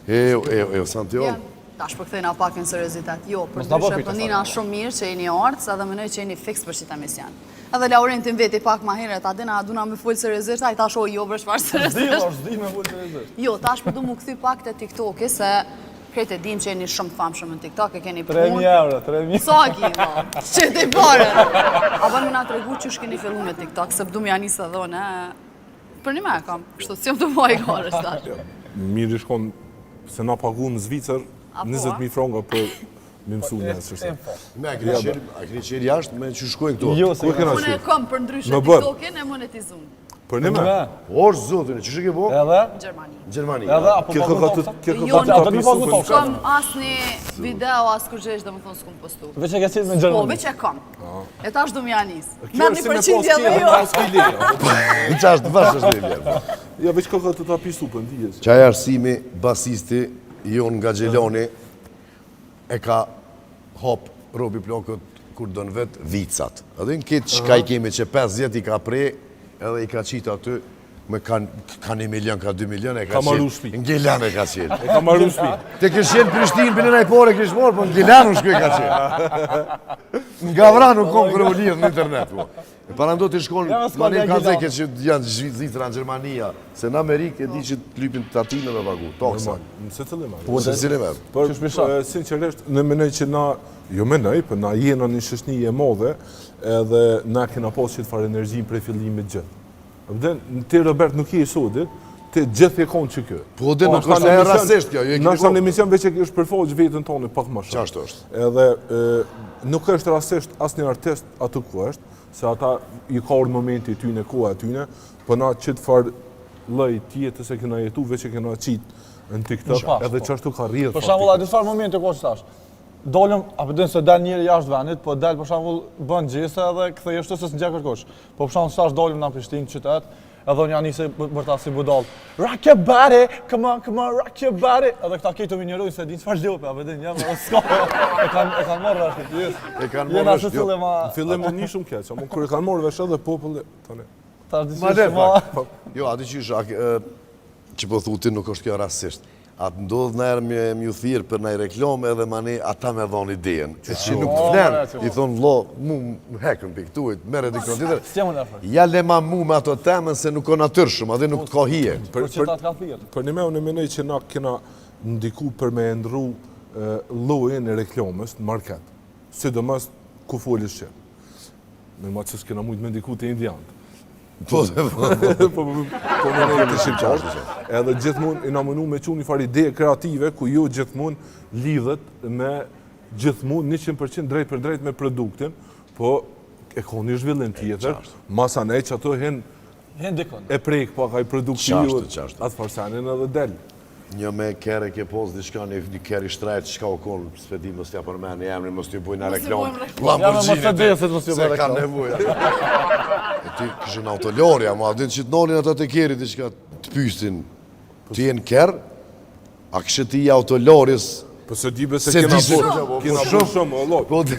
Santion. Tash për këthejna pak në seriozitet. Jo, për ndryshe pëndina shumë mirë që jeni artës edhe mënoj që jeni fix për qita emision. Edhe Laurentin veti pak ma heret, adina duna me full seriozisht, a i tash o jo vërsh farë seriozisht. Zdi me full seriozisht. Jo, tash për du mu këthy pak të TikTok-i, se krejt e dim që jeni shumë të famshëm në TikTok, e keni punë. 3.000 euro, 3.000. Sa kino, që të i pare. A bërë me nga të regu që shkeni fillu me TikTok, se pëdu me janis e dhone, për një me kam, kështu si jam të moj garës tash. Mirë i shkon, se na pagu në Zvicër, 20.000 franga për me mësu njësë. Me, a keni qenë jashtë me që shkojnë këto? Jo, se Unë e kom për ndryshe TikTok-in e monetizun. Për një me? Orë zotin, që shë ke po? Edhe? Gjermani. Gjermani. Edhe, apo pagu toksa? Kom asni video, as kur gjesh dhe më thonë s'kum postu. Veç e ke qitë me Po, Gjermani? veç e kom. E tash du m'janis. Kjo është si me posti dhe edhe jo. pas kili. Në qashtë të bashkë është dhe vjerë. Ja, veç kërë të ta pisu për ndijes. Qaj arsimi, basisti, jon nga Gjeloni, e ka hop Robi Plokët kur do në vetë vicat. Edhe në këtë shka i kemi që 50 i ka prej, edhe i ka qitë aty, me ka 1 milion, ka 2 milion, e ka marru qenë. shpi. Në Gjelan e ka qenë. E ka marru shpi. Te kësh qenë Prishtinë, për nëjë pore kësh morë, po në Gjelan u shkuj ka qenë. Nga vra nuk kom kërë u lidhë në internet. E para ndo të shkonë, manim ka zeke që janë Zvitra në Gjermania, se në Amerikë e di që të lypin të tatime me pagu, toksa. Nëse të lema. Se cilë me. Por, sinqeresht, në menoj që na, jo menoj, për na jena një shëshni e modhe, edhe na kena pas që të farë energjim prej fillimit gjithë. Ti, Robert, nuk je i sotit, ti gjithë e konë që kjo. Po dhe nuk është e rasisht kjo. Në është në emision veç e është përfaqë vetën tonë pak ma shumë. Qashtë është. Edhe nuk është rasisht asë një artist atë ku është, se ata i ka orë momenti tyne, koha tyne, për na qitë farë lëj tjetës e kena jetu, veç e kena qitë në TikTok, edhe që ashtu ka rrjedhë. Për shambull, a disë farë momente ko që tash? Dollëm, apo din se del njëri jashtë venit, po del për shambull bën gjese edhe këthej është se së në gjekër kosh. Po për shambull tash dollëm në Prishtinë, qytet, edhe unë janë njëse bërta si budal. Rock your body, come on, rock your body. Edhe këta kejtë të minjerojnë se din që farë gjope, apo din, jam edhe s'ka. E kanë morë rashkët, jes. E kanë morë rashkët, jo. Në fillim më një shumë keqë, ama kërë e kanë morë vesh edhe populli, tani. Jo, ati që po thuti nuk është kjo rasisht. Atë ndodhë nërë me ju thirë për nëjë reklamë edhe mani ata me dhonë idejen. E që nuk flenë, i thonë vlo, mu më hekën për këtuit, mere dhe këto tjetër. Ja le ma mu me ato temën se nuk o natyrshëm, adhe nuk ka hije. Për një me unë e menej që na kena ndiku për me ndru lojën e reklamës në market. Sidomos ku folis që. Me ma që s'kena mujtë me ndiku të indiantë. Po me nejë të shqipqashtë. Edhe gjithmonë i na mënu me qunë një farë ide kreative, ku jo gjithmonë lidhet me gjithmonë 100% drejt për drejt me produktin, po e ka një zhvillim tjetër, masa nej që ato hen e prejk pak aj produkti ju, atë farsenin edhe del. Një me kere ke posë diçka një keri shtrajt që ka o konë, s'pedi mos t'ja përmeni emri, mos t'ju bujnë në reklamë. Lamborghini, se ka nevoja. E ti këshën autolorja, ma adin që t'nolin ato të keri diçka të pystin. Ti e në kerë, a kështë ti autolorjes... Po se dibe se kena bërë shumë, o lojë.